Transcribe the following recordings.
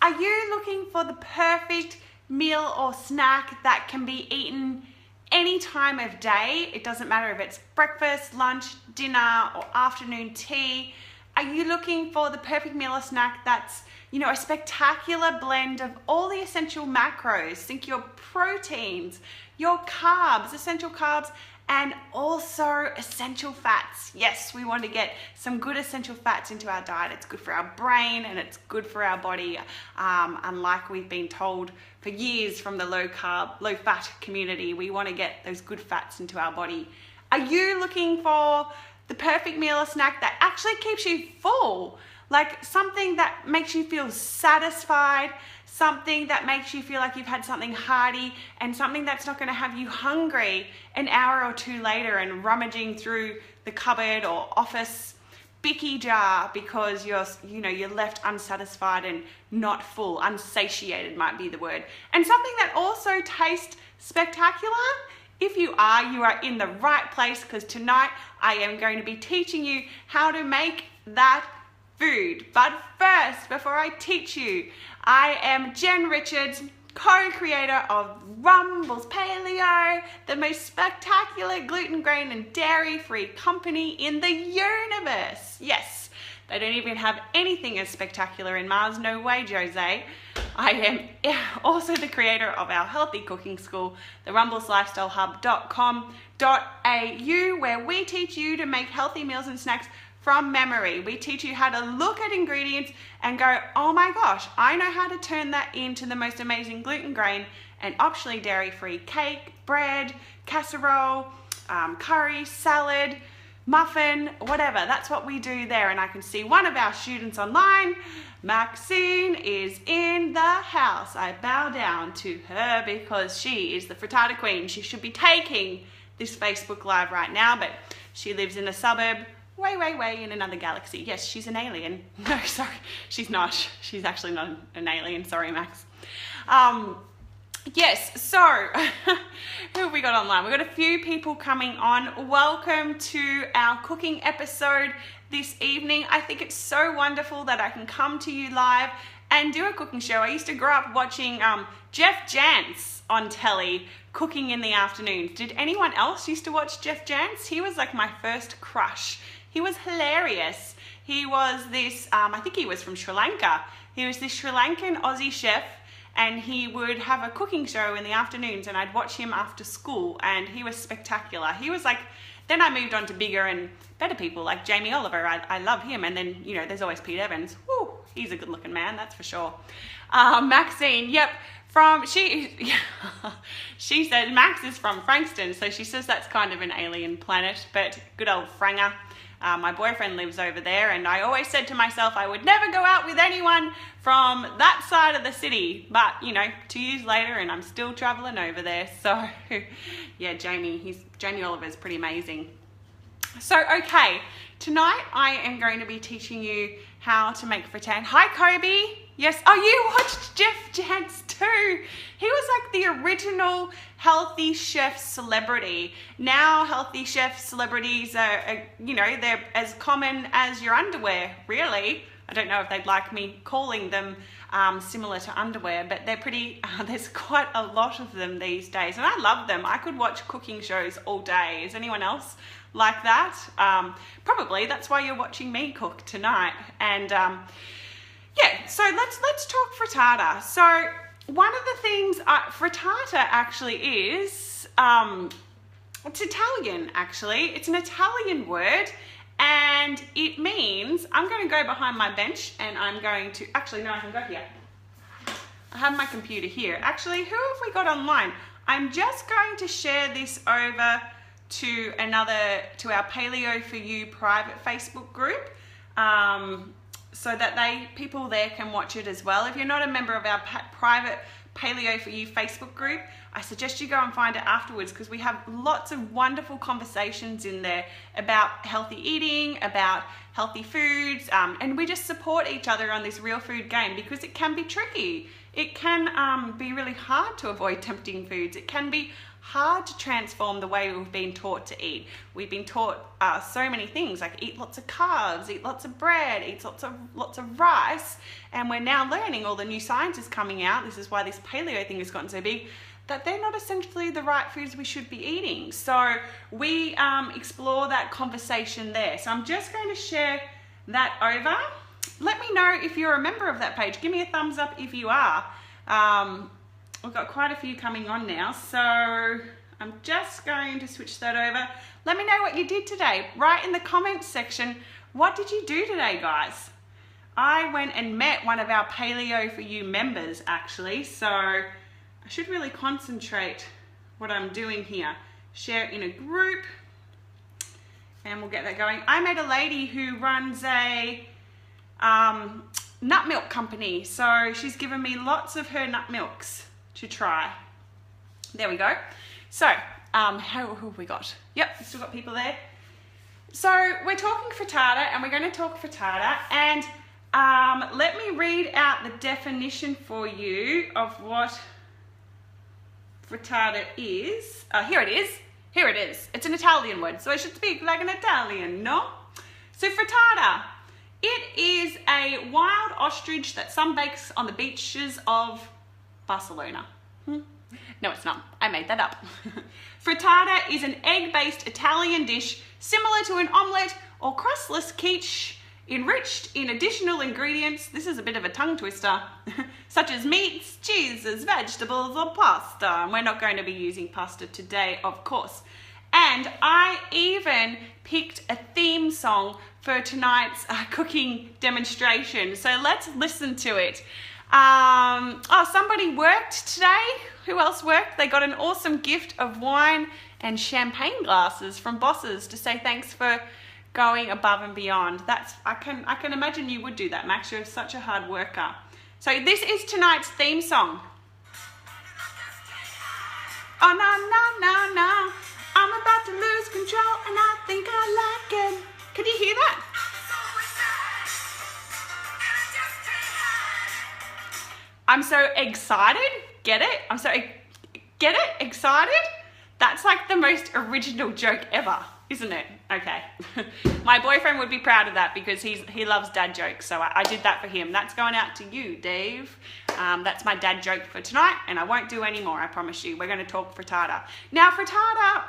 Are you looking for the perfect meal or snack that can be eaten any time of day? It doesn't matter if it's breakfast, lunch, dinner, or afternoon tea. Are you looking for the perfect meal or snack that's, you know, a spectacular blend of all the essential macros? Think your proteins, your carbs, essential carbs, and also essential fats. Yes, we want to get some good essential fats into our diet. It's good for our brain and it's good for our body, unlike we've been told for years from the low carb, low fat community. We want to get those good fats into our body. Are you looking for the perfect meal or snack that actually keeps you full? Like something that makes you feel satisfied, something that makes you feel like you've had something hearty, and something that's not going to have you hungry an hour or two later and rummaging through the cupboard or office bicky jar because you're left unsatisfied and not full. Unsatiated might be the word. And something that also tastes spectacular. If you are in the right place, because tonight I am going to be teaching you how to make that food. But first, before I teach you, I am Jen Richards, co-creator of Rumbles Paleo, the most spectacular gluten, grain and dairy-free company in the universe. Yes, they don't even have anything as spectacular in Mars. No way, Jose. I am also the creator of our healthy cooking school, the rumbleslifestylehub.com.au, where we teach you to make healthy meals and snacks from memory. We teach you how to look at ingredients and go, oh my gosh, I know how to turn that into the most amazing gluten, grain, and optionally dairy-free cake, bread, casserole, curry, salad, muffin, whatever. That's what we do there. And I can see one of our students online, Maxine, is in the house. I bow down to her because she is the frittata queen. She should be taking this Facebook Live right now, but she lives in a suburb way in another galaxy. Yes, she's an alien. No, sorry, she's not. She's actually not an alien. Sorry, Max. Yes, so who have we got online? We've got a few people coming on. Welcome to our cooking episode this evening. I think it's so wonderful that I can come to you live and do a cooking show. I used to grow up watching Jeff Jantz on telly cooking in the afternoons. Did anyone else used to watch Jeff Jantz? He was like my first crush. He was hilarious. He was this, I think he was from Sri Lanka. He was this Sri Lankan Aussie chef, and he would have a cooking show in the afternoons, and I'd watch him after school, and he was spectacular. He was like, then I moved on to bigger and better people like Jamie Oliver. I love him. And then, you know, there's always Pete Evans. Woo, he's a good looking man, that's for sure. Maxine, yep. She said Max is from Frankston, so she says that's kind of an alien planet, but good old Franger. My boyfriend lives over there, and I always said to myself I would never go out with anyone from that side of the city, but you know, 2 years later and I'm still traveling over there. So yeah, Jamie Oliver's pretty amazing. So okay, tonight I am going to be teaching you how to make frittata. Hi Kobe. Yes, oh, you watched Jeff Jantz too. He was like the original healthy chef celebrity. Now healthy chef celebrities are, you know, they're as common as your underwear, really. I don't know if they'd like me calling them similar to underwear, but they're pretty, there's quite a lot of them these days, and I love them. I could watch cooking shows all day. Is anyone else like that? Probably, that's why you're watching me cook tonight. And yeah, so let's talk frittata. So one of the things frittata actually is, it's Italian actually. It's an Italian word, and it means, I'm going to go behind my bench and I'm going to, actually no, I can go here. I have my computer here. Actually, who have we got online? I'm just going to share this over to our Paleo for You private Facebook group. So that people there can watch it as well. If you're not a member of our private Paleo for You Facebook group, I suggest you go and find it afterwards, because we have lots of wonderful conversations in there about healthy eating, about healthy foods, and we just support each other on this real food game, because it can be tricky. It can be really hard to avoid tempting foods. It can be hard to transform the way we've been taught to eat. We've been taught so many things, like eat lots of carbs, eat lots of bread, eat lots of rice, and we're now learning, all the new science is coming out, this is why this paleo thing has gotten so big, that they're not essentially the right foods we should be eating. So we explore that conversation there. So I'm just going to share that over. Let me know if you're a member of that page. Give me a thumbs up if you are. We've got quite a few coming on now, so I'm just going to switch that over. Let me know what you did today. Write in the comments section, what did you do today, guys? I went and met one of our Paleo for You members, actually, so I should really concentrate what I'm doing here. Share in a group, and we'll get that going. I met a lady who runs a nut milk company, so she's given me lots of her nut milks to try. There we go. So who have we got? Yep, we've still got people there. So we're talking frittata, and we're going to talk frittata, and let me read out the definition for you of what frittata is. Here it is. Here it is. It's an Italian word, so I should speak like an Italian, no? So frittata, it is a wild ostrich that sunbakes on the beaches of Barcelona. No, it's not. I made that up. Frittata is an egg-based Italian dish similar to an omelette or crustless quiche, enriched in additional ingredients, this is a bit of a tongue twister, such as meats, cheeses, vegetables, or pasta. And we're not going to be using pasta today, of course. And I even picked a theme song for tonight's cooking demonstration. So let's listen to it. Oh, somebody worked today. Who else worked? They got an awesome gift of wine and champagne glasses from bosses to say thanks for going above and beyond. I can imagine you would do that, Max. You're such a hard worker. So this is tonight's theme song. Oh no, no, no, no. I'm about to lose control and I think I like it. Can you hear that? I'm so excited. Get it? Get it? Excited? That's like the most original joke ever, isn't it? Okay. My boyfriend would be proud of that because he loves dad jokes. So I did that for him. That's going out to you, Dave. That's my dad joke for tonight, and I won't do any more, I promise you. We're going to talk frittata. Now, frittata,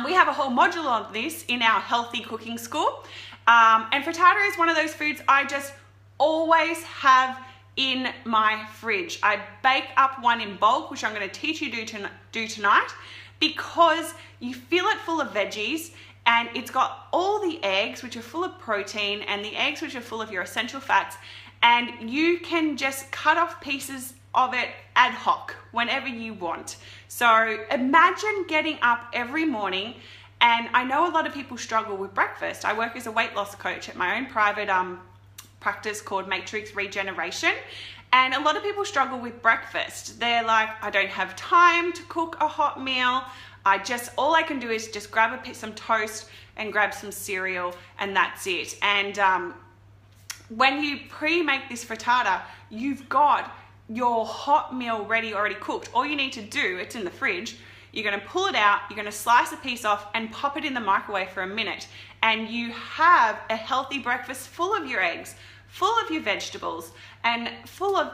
we have a whole module on this in our healthy cooking school. And frittata is one of those foods I just always have in my fridge. I bake up one in bulk, which I'm going to teach you to do tonight, because you fill it full of veggies, and it's got all the eggs, which are full of protein, and the eggs, which are full of your essential fats, and you can just cut off pieces of it ad hoc whenever you want. So imagine getting up every morning, and I know a lot of people struggle with breakfast. I work as a weight loss coach at my own private practice called Matrix Regeneration, and a lot of people struggle with breakfast. They're like, I don't have time to cook a hot meal. All I can do is just grab some toast and grab some cereal, and that's it. And when you pre-make this frittata, you've got your hot meal ready, already cooked. All you need to do, it's in the fridge, you're gonna pull it out, you're gonna slice a piece off and pop it in the microwave for a minute. And you have a healthy breakfast full of your eggs, full of your vegetables, and full of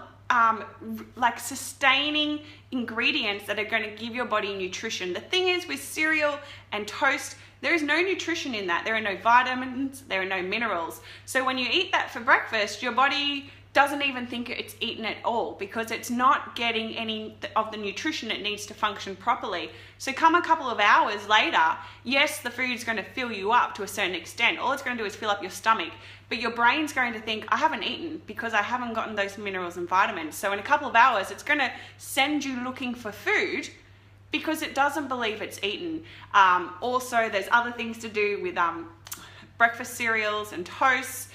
like sustaining ingredients that are going to give your body nutrition. The thing is, with cereal and toast, there is no nutrition in that. There are no vitamins, there are no minerals. So when you eat that for breakfast, your body doesn't even think it's eaten at all, because it's not getting any of the nutrition it needs to function properly. So come a couple of hours later, yes, the food's going to fill you up to a certain extent. All it's going to do is fill up your stomach, but your brain's going to think, I haven't eaten because I haven't gotten those minerals and vitamins. So in a couple of hours, it's going to send you looking for food because it doesn't believe it's eaten. Also, there's other things to do with breakfast cereals and toasts.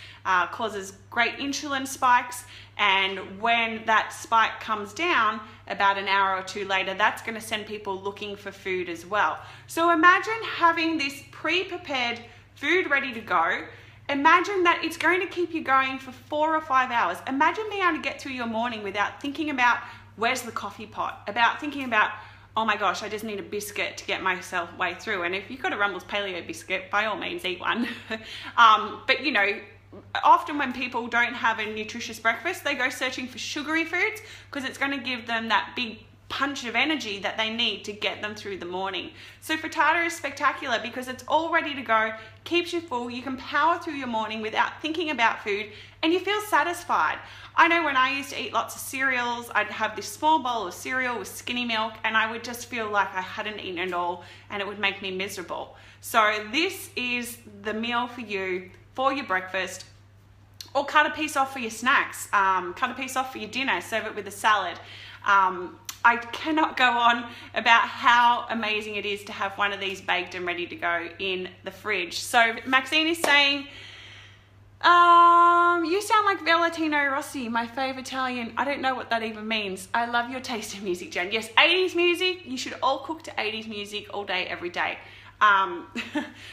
Causes great insulin spikes, and when that spike comes down about an hour or two later, that's going to send people looking for food as well. So imagine having this pre-prepared food ready to go. Imagine that it's going to keep you going for 4 or 5 hours. Imagine being able to get through your morning without thinking about where's the coffee pot, about thinking about, oh my gosh, I just need a biscuit to get myself way through. And if you've got a Rumbles Paleo biscuit, by all means eat one. But you know, often when people don't have a nutritious breakfast, they go searching for sugary foods because it's going to give them that big punch of energy that they need to get them through the morning. So frittata is spectacular because it's all ready to go, keeps you full, you can power through your morning without thinking about food, and you feel satisfied. I know when I used to eat lots of cereals, I'd have this small bowl of cereal with skinny milk and I would just feel like I hadn't eaten it all and it would make me miserable. So this is the meal for you for your breakfast, or cut a piece off for your snacks, cut a piece off for your dinner, serve it with a salad. I cannot go on about how amazing it is to have one of these baked and ready to go in the fridge. So Maxine is saying, you sound like Valentino Rossi, my favourite Italian. I don't know what that even means. I love your taste in music, Jen. Yes, 80s music. You should all cook to 80s music all day, every day.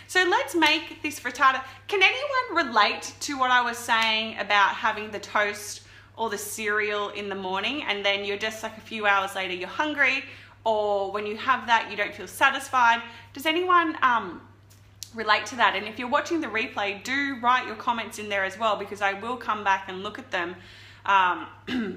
So let's make this frittata. Can anyone relate to what I was saying about having the toast or the cereal in the morning and then you're just like a few hours later you're hungry, or when you have that you don't feel satisfied? Does anyone relate to that? And if you're watching the replay, do write your comments in there as well, because I will come back and look at them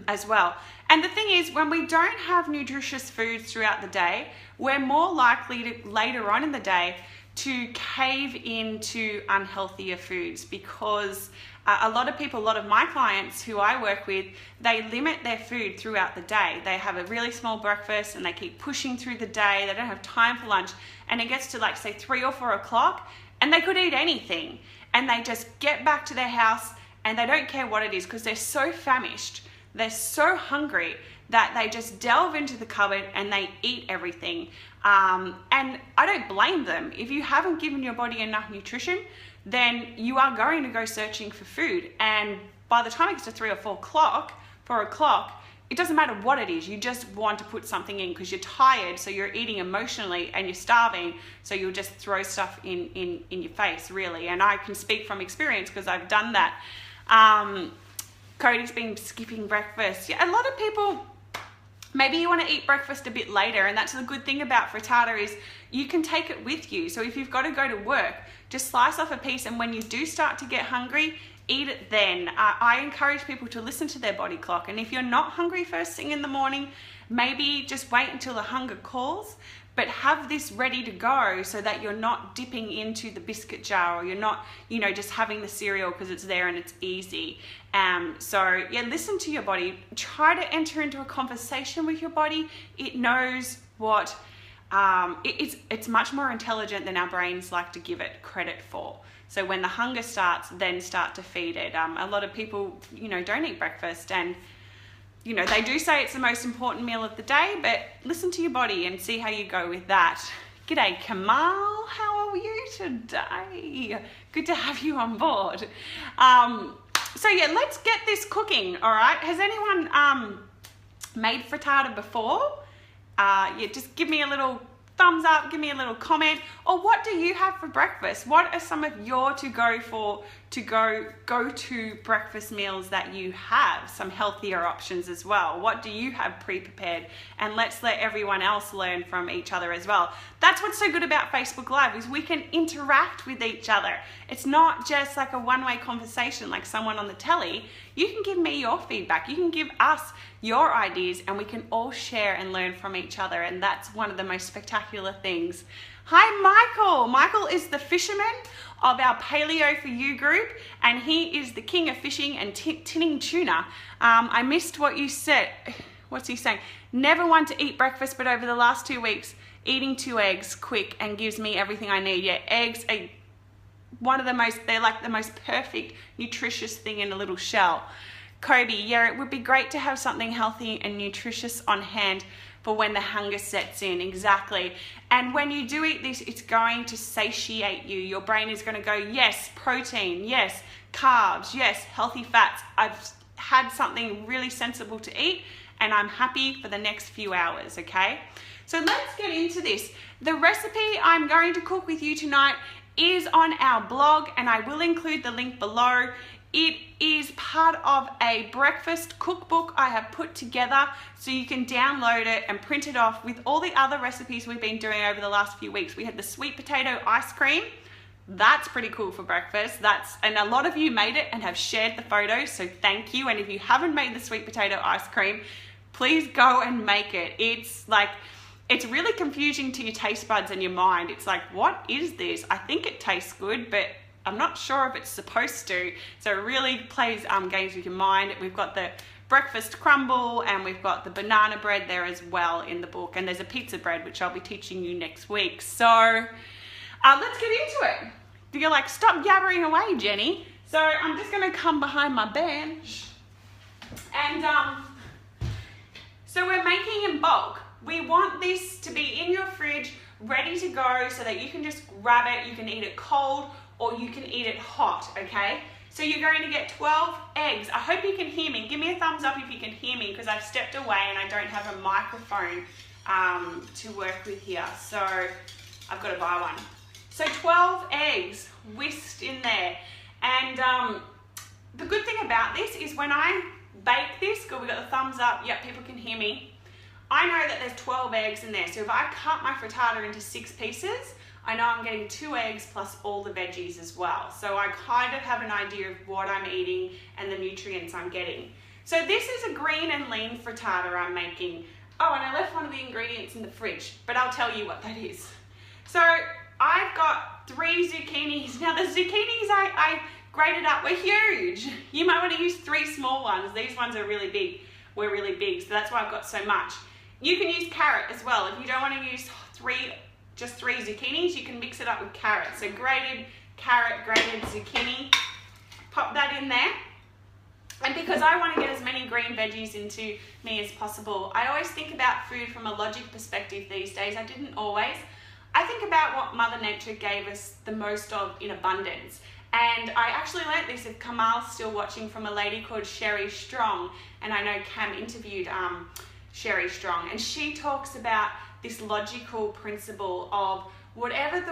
as well. And the thing is, when we don't have nutritious foods throughout the day, we're more likely to later on in the day to cave into unhealthier foods, because a lot of people, a lot of my clients who I work with, they limit their food throughout the day. They have a really small breakfast and they keep pushing through the day. They don't have time for lunch, and it gets to like say 3 or 4 o'clock and they could eat anything, and they just get back to their house and they don't care what it is because they're so famished, they're so hungry that they just delve into the cupboard and they eat everything. And I don't blame them. If you haven't given your body enough nutrition, then you are going to go searching for food. And by the time it gets to 3 or 4 o'clock, it doesn't matter what it is. You just want to put something in because you're tired, so you're eating emotionally, and you're starving, so you'll just throw stuff in your face, really. And I can speak from experience because I've done that. Cody's been skipping breakfast. Yeah, a lot of people, maybe you want to eat breakfast a bit later, and that's the good thing about frittata is you can take it with you. So if you've got to go to work, just slice off a piece, and when you do start to get hungry, eat it then. I encourage people to listen to their body clock, and if you're not hungry first thing in the morning, maybe just wait until the hunger calls, but have this ready to go so that you're not dipping into the biscuit jar, or you're not, just having the cereal because it's there and it's easy. So yeah, listen to your body. Try to enter into a conversation with your body. It knows what, it's much more intelligent than our brains like to give it credit for. So when the hunger starts, then start to feed it. A lot of people, don't eat breakfast, and they do say it's the most important meal of the day, but listen to your body and see how you go with that. G'day, Kamal. How are you today? Good to have you on board. So yeah, let's get this cooking, all right? Has anyone made frittata before? Yeah, just give me a little thumbs up, give me a little comment, or what do you have for breakfast? What are some of your go-to breakfast meals that you have? Some healthier options as well. What do you have pre-prepared? And let's let everyone else learn from each other as well. That's what's so good about Facebook Live, is we can interact with each other. It's not just like a one-way conversation like someone on the telly. You can give me your feedback. You can give us your ideas, and we can all share and learn from each other, and that's one of the most spectacular things. Hi, Michael. Michael is the fisherman of our Paleo for You group, and he is the king of fishing and tinning tuna. I missed what you said. What's he saying? Never want to eat breakfast, but over the last 2 weeks, eating 2 eggs quick and gives me everything I need. Yeah, eggs are they're like the most perfect, nutritious thing in a little shell. Kobe, yeah, it would be great to have something healthy and nutritious on hand for when the hunger sets in. Exactly. And when you do eat this, it's going to satiate you. Your brain is going to go, yes, protein, yes, carbs, yes, healthy fats. I've had something really sensible to eat, and I'm happy for the next few hours, okay? So let's get into this. The recipe I'm going to cook with you tonight is on our blog, and I will include the link below. It is part of a breakfast cookbook I have put together, so you can download it and print it off with all the other recipes we've been doing over the last few weeks. We had the sweet potato ice cream. That's pretty cool for breakfast. And a lot of you made it and have shared the photos, so thank you. And if you haven't made the sweet potato ice cream, please go and make it. It's really confusing to your taste buds and your mind. It's like, what is this? I think it tastes good, but I'm not sure if it's supposed to. So it really plays games with your mind. We've got the breakfast crumble and we've got the banana bread there as well in the book. And there's a pizza bread, which I'll be teaching you next week. So let's get into it. You're like, stop yabbering away, Jenny. So I'm just gonna come behind my bench. And so we're making in bulk. We want this to be in your fridge, ready to go, so that you can just grab it. You can eat it cold or you can eat it hot, okay? So you're going to get 12 eggs. I hope you can hear me. Give me a thumbs up if you can hear me, because I've stepped away and I don't have a microphone to work with here. So I've got to buy one. So 12 eggs whisked in there. And the good thing about this is when I bake this, good, we got the thumbs up, yep, people can hear me. I know that there's 12 eggs in there. So if I cut my frittata into 6 pieces, I know I'm getting 2 eggs plus all the veggies as well. So I kind of have an idea of what I'm eating and the nutrients I'm getting. So this is a green and lean frittata I'm making. Oh, and I left one of the ingredients in the fridge, but I'll tell you what that is. So I've got 3 zucchinis. Now the zucchinis I grated up were huge. You might want to use 3 small ones. These ones are really big. We're really big, so that's why I've got so much. You can use carrot as well. If you don't want to use just 3 zucchinis, you can mix it up with carrot. So grated carrot, grated zucchini, pop that in there. And because I want to get as many green veggies into me as possible, I always think about food from a logic perspective these days. I didn't always. I think about what Mother Nature gave us the most of in abundance. And I actually learnt this, if Kamal's still watching, from a lady called Sherry Strong. And I know Cam interviewed Sherry Strong. And she talks about this logical principle of whatever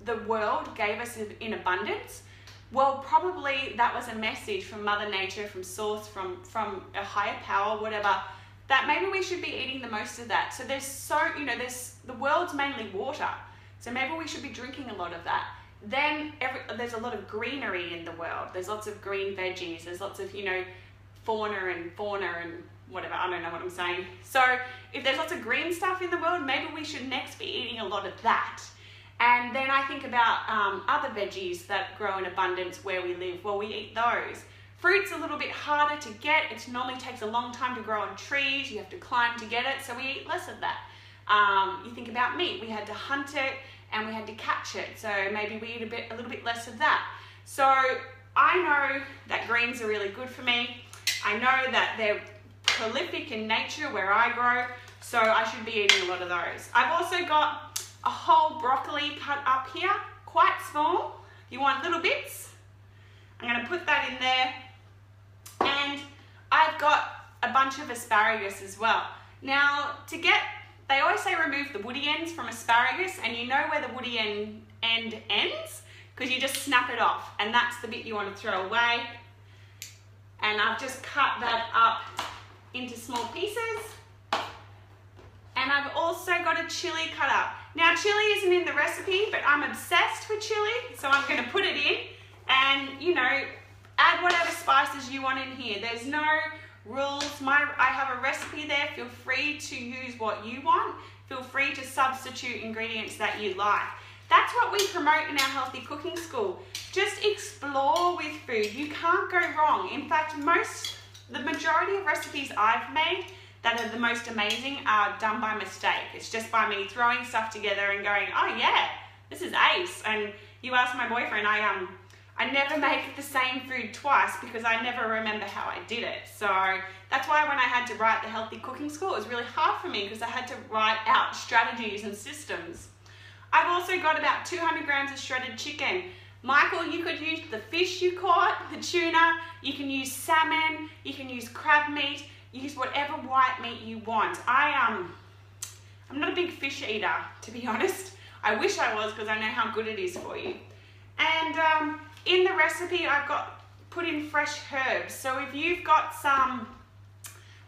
the world gave us in abundance, well, probably that was a message from Mother Nature, from Source, from a higher power, whatever, that maybe we should be eating the most of that. So the world's mainly water. So maybe we should be drinking a lot of that. Then there's a lot of greenery in the world. There's lots of green veggies. There's lots of, fauna and whatever, I don't know what I'm saying. So if there's lots of green stuff in the world, maybe we should next be eating a lot of that. And then I think about other veggies that grow in abundance where we live. Well, we eat those. Fruit's a little bit harder to get. It normally takes a long time to grow on trees. You have to climb to get it, so we eat less of that. You think about meat. We had to hunt it and we had to catch it, so maybe we eat a little bit less of that. So I know that greens are really good for me. I know that they're prolific in nature where I grow, so I should be eating a lot of those. I've also got a whole broccoli cut up here, quite small. You want little bits? I'm going to put that in there. And I've got a bunch of asparagus as well. Now, they always say remove the woody ends from asparagus, and you know where the woody end ends because you just snap it off, and that's the bit you want to throw away. And I've just cut that up into small pieces. And I've also got a chili cut up. Now, chili isn't in the recipe, but I'm obsessed with chili, so I'm going to put it in and, add whatever spices you want in here. There's no rules. I have a recipe there. Feel free to use what you want. Feel free to substitute ingredients that you like. That's what we promote in our healthy cooking school. Just explore with food. You can't go wrong. In fact, the majority of recipes I've made that are the most amazing are done by mistake. It's just by me throwing stuff together and going, oh yeah, this is ace. And you ask my boyfriend, I never make the same food twice because I never remember how I did it. So that's why when I had to write the healthy cooking school, it was really hard for me because I had to write out strategies and systems. I've also got about 200 grams of shredded chicken. Michael, you could use the fish you caught, the tuna, you can use salmon, you can use crab meat, use whatever white meat you want. I'm not a big fish eater, to be honest. I wish I was because I know how good it is for you. And in the recipe, I've got put in fresh herbs. So if you've got some,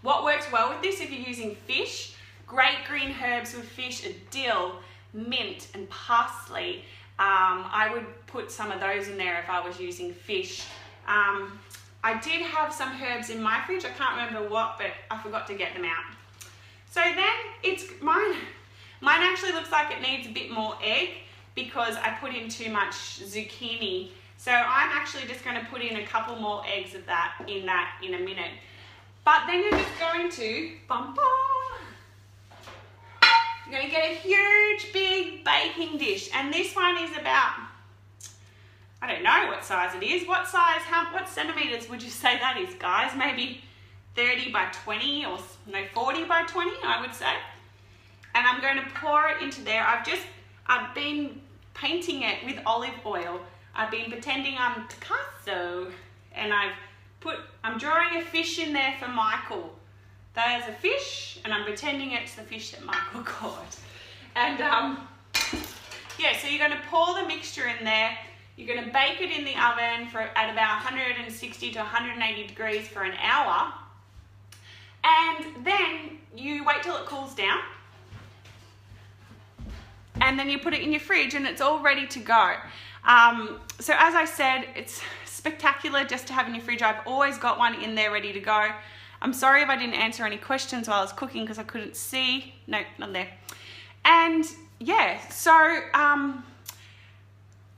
what works well with this, if you're using fish, great green herbs with fish are dill, mint and parsley. I would put some of those in there if I was using fish. I did have some herbs in my fridge. I can't remember what, but I forgot to get them out. So then it's mine actually looks like it needs a bit more egg because I put in too much zucchini. So I'm actually just going to put in a couple more eggs of that in a minute. But then you're just going to you're going to get a huge big baking dish, and this one is about, I don't know what size it is. What centimeters would you say that is, guys? Maybe 30 by 20 or no, 40 by 20, I would say. And I'm going to pour it into there. I've been painting it with olive oil. I've been pretending I'm Picasso, and I'm drawing a fish in there for Michael. There's a fish, and I'm pretending it's the fish that Michael caught. And yeah, so you're going to pour the mixture in there. You're going to bake it in the oven at about 160 to 180 degrees for an hour. And then you wait till it cools down. And then you put it in your fridge and it's all ready to go. So as I said, it's spectacular just to have in your fridge. I've always got one in there ready to go. I'm sorry if I didn't answer any questions while I was cooking because I couldn't see. No, not there. And yeah, so I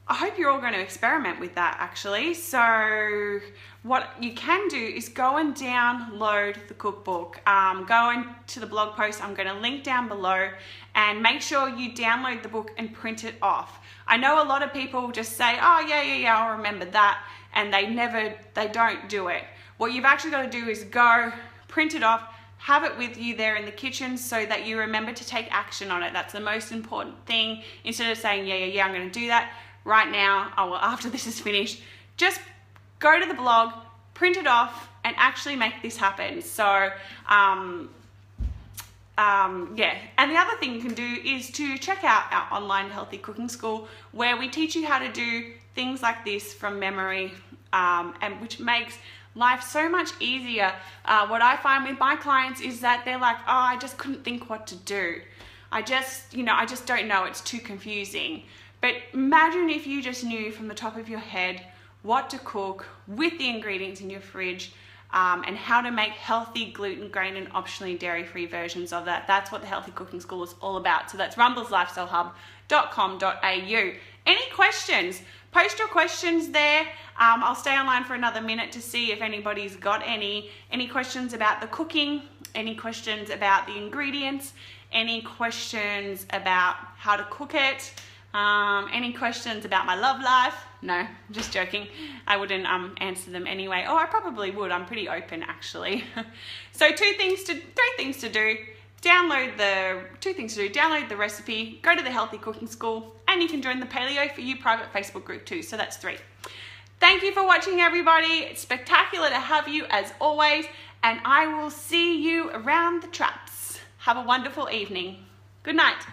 hope you're all going to experiment with that actually. So what you can do is go and download the cookbook. Go into the blog post. I'm going to link down below, and make sure you download the book and print it off. I know a lot of people just say, oh yeah, I'll remember that, and they don't do it. What you've actually got to do is go print it off, have it with you there in the kitchen so that you remember to take action on it. That's the most important thing. Instead of saying, yeah, I'm going to do that right now, after this is finished, just go to the blog, print it off, and actually make this happen. So, yeah. And the other thing you can do is to check out our online healthy cooking school, where we teach you how to do things like this from memory, and which makes life so much easier. What I find with my clients is that they're like, oh, I just couldn't think what to do. I just don't know, it's too confusing. But imagine if you just knew from the top of your head what to cook with the ingredients in your fridge, and how to make healthy gluten, grain, and optionally dairy-free versions of that. That's what the Healthy Cooking School is all about. So that's rumbleslifestylehub.com.au. Any questions? Post your questions there. I'll stay online for another minute to see if anybody's got any questions about the cooking, any questions about the ingredients, any questions about how to cook it, any questions about my love life. No, I'm just joking. I wouldn't answer them anyway. Oh, I probably would. I'm pretty open actually. So three things to do. Download the recipe, go to the Healthy Cooking School, and you can join the Paleo for You private Facebook group too. So that's 3. Thank you for watching, everybody. It's spectacular to have you as always, and I will see you around the traps. Have a wonderful evening. Good night.